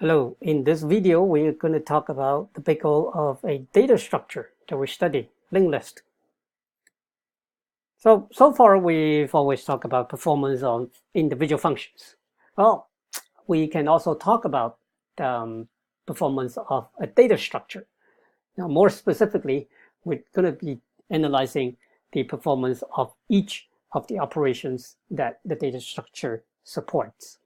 Hello, in this video we're going to talk about the big O of a data structure that we study, linked list. So far we've always talked about performance on individual functions. Well, we can also talk about performance of a data structure. Now, more specifically, we're going to be analyzing the performance of each of the operations that the data structure supports.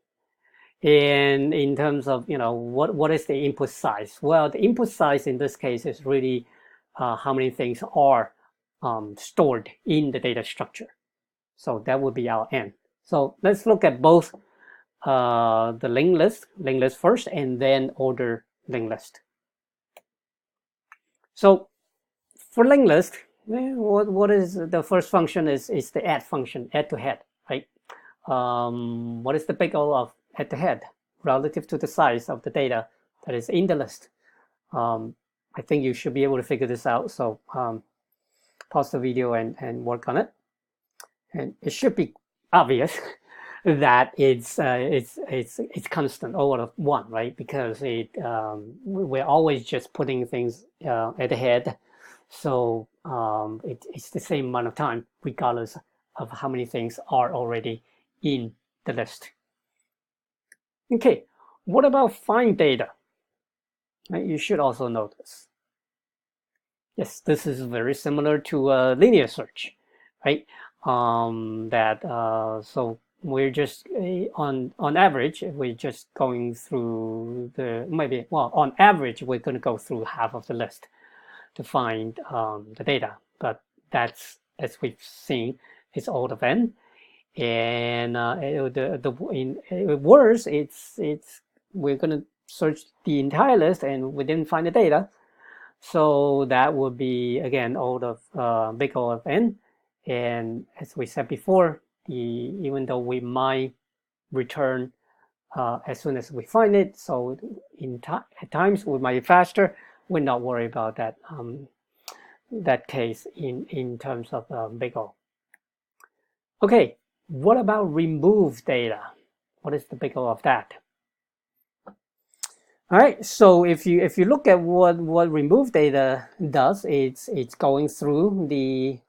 And in terms of, what is the input size? Well, the input size in this case is really how many things are stored in the data structure. So that would be our N. So let's look at both the linked list first, and then order linked list. So for linked list, what is the first function is the add function, add to head, right? What is the big O of head to head relative to the size of the data that is in the list? I think you should be able to figure this out. So pause the video and work on it. And it should be obvious that it's constant O of 1, right? Because we're always just putting things at the head. So it's the same amount of time regardless of how many things are already in the list. Okay, what about find data? You should also know this. Yes, this is very similar to linear search, right? So we're just on average we're just going through on average we're going to go through half of the list to find the data, but that's, as we've seen, it's O of n. And worse, we're going to search the entire list and we didn't find the data, so that would be again big O of n. And as we said before, even though we might return as soon as we find it, so at times we might be faster, we're not worried about that case in terms of big O. Okay, what about remove data? What is the big O of that? All right, so if you look at what remove data does, it's going through the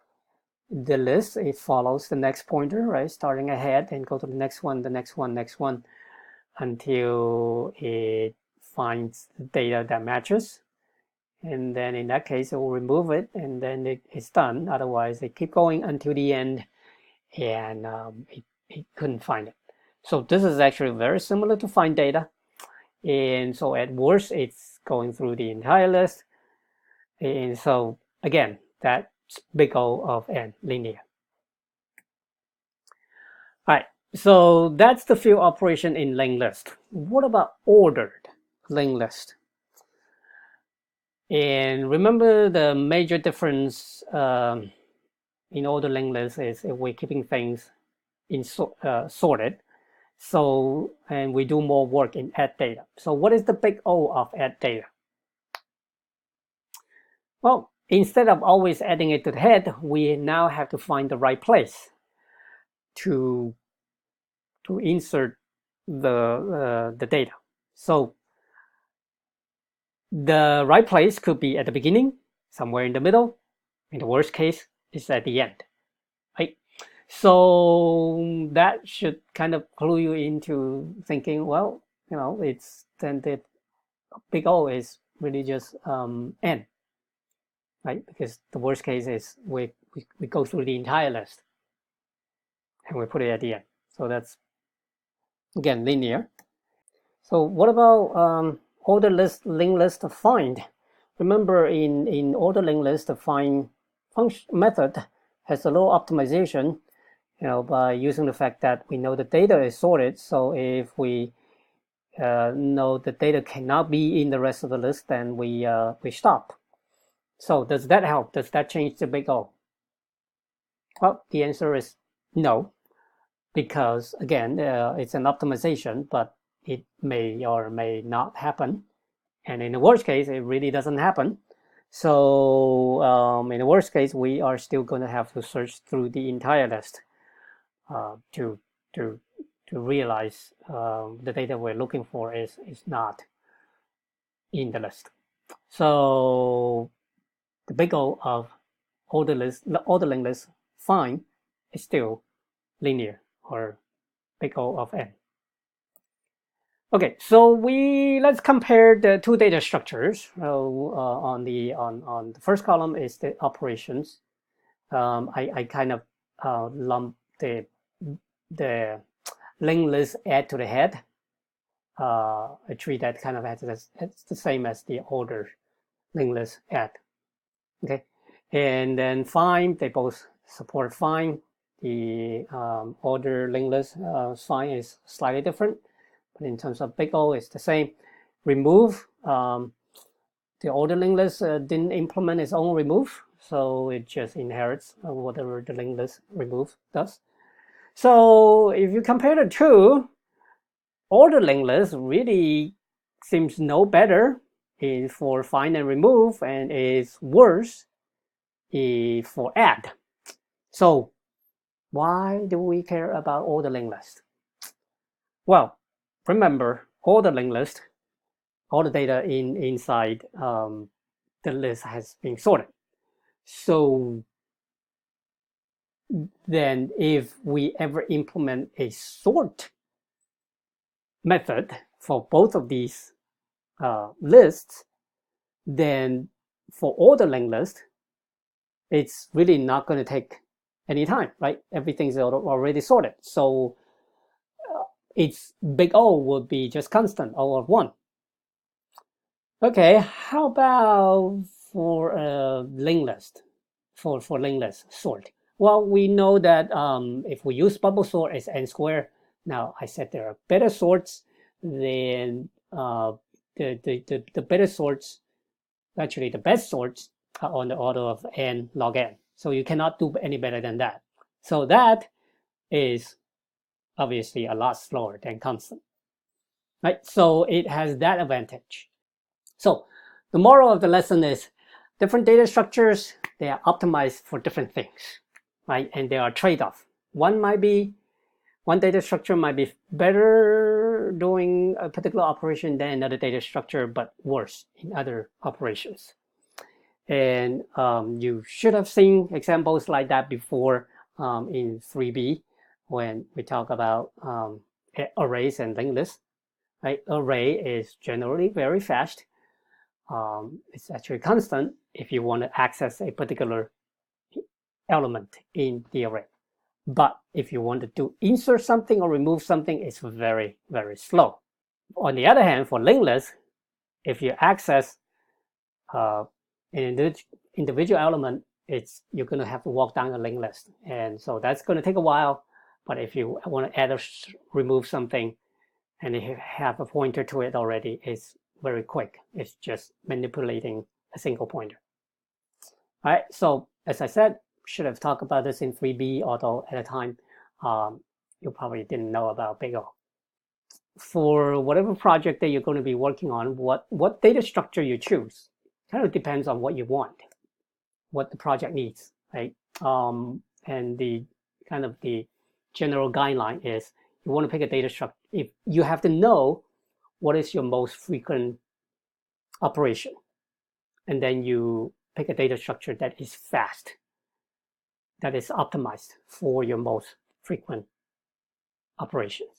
list. It follows the next pointer, right, starting ahead and go to the next one, the next one, next one, until it finds the data that matches. And then in that case, it will remove it, and then it's done. Otherwise, it keep going until the end, and it couldn't find it. So this is actually very similar to find data. And so at worst, it's going through the entire list. And so again, that's big O of n, linear. All right, so that's the field operation in linked list. What about ordered linked list? And remember, the major difference in ordered linked list is if we're keeping things in sorted. So, and we do more work in add data. So what is the big O of add data? Well, instead of always adding it to the head, we now have to find the right place to insert the data. So the right place could be at the beginning, somewhere in the middle. In the worst case, it's at the end, right? So that should kind of clue you into thinking, well, it's then the big O is really just n, right? Because the worst case is we go through the entire list and we put it at the end. So that's again linear. So what about order list, linked list of find? Remember, in order linked list, the find function method has a little optimization, by using the fact that we know the data is sorted. So if we know the data cannot be in the rest of the list, then we stop. So does that help? Does that change the big O? Well, the answer is no, because again, it's an optimization, but it may or may not happen. And in the worst case, it really doesn't happen. So in the worst case, we are still going to have to search through the entire list to realize the data we're looking for is not in the list. So the big O of order linked list find is still linear, or big O of n. Okay, so let's compare the two data structures. On the first column is the operations. I kind of lump the linked list add to the head, a tree that kind of has it's the same as the order linked list add. Okay, and then find, they both support find. The order linked list find is slightly different, but in terms of big O, it's the same. Remove, the order linked list didn't implement its own remove, so it just inherits whatever the linked list remove does. So if you compare the two, order linked list really seems no better for find and remove, and is worse for add. So why do we care about order linked list? Well, remember, order linked list, all the data inside the list has been sorted. So then if we ever implement a sort method for both of these lists, then for order linked list, it's really not going to take any time, right? Everything's already sorted. So its big O would be just constant, O of 1. Okay, how about for a linked list, for linked list sort? Well, we know that if we use bubble sort, it's n squared. Now, I said there are better sorts than the better sorts, actually the best sorts are on the order of n log n. So you cannot do any better than that. So that is obviously a lot slower than constant, right? So it has that advantage. So the moral of the lesson is different data structures, they are optimized for different things, right? And there are trade-offs. One data structure might be better doing a particular operation than another data structure, but worse in other operations. And you should have seen examples like that before in 3B when we talk about arrays and linked lists. Right? Array is generally very fast. It's actually constant if you want to access a particular element in the array. But if you want to insert something or remove something, it's very, very slow. On the other hand, for linked list, if you access an individual element, you're going to have to walk down a linked list. And so that's going to take a while. But if you want to add or remove something and you have a pointer to it already, it's very quick. It's just manipulating a single pointer. All right, so as I said, should have talked about this in 3B, although at the time you probably didn't know about big O. For whatever project that you're going to be working on, what data structure you choose kind of depends on what you want, what the project needs, right? And the kind of the general guideline is you want to pick a data structure. If you have to know what is your most frequent operation, and then you pick a data structure that is fast, that is optimized for your most frequent operations.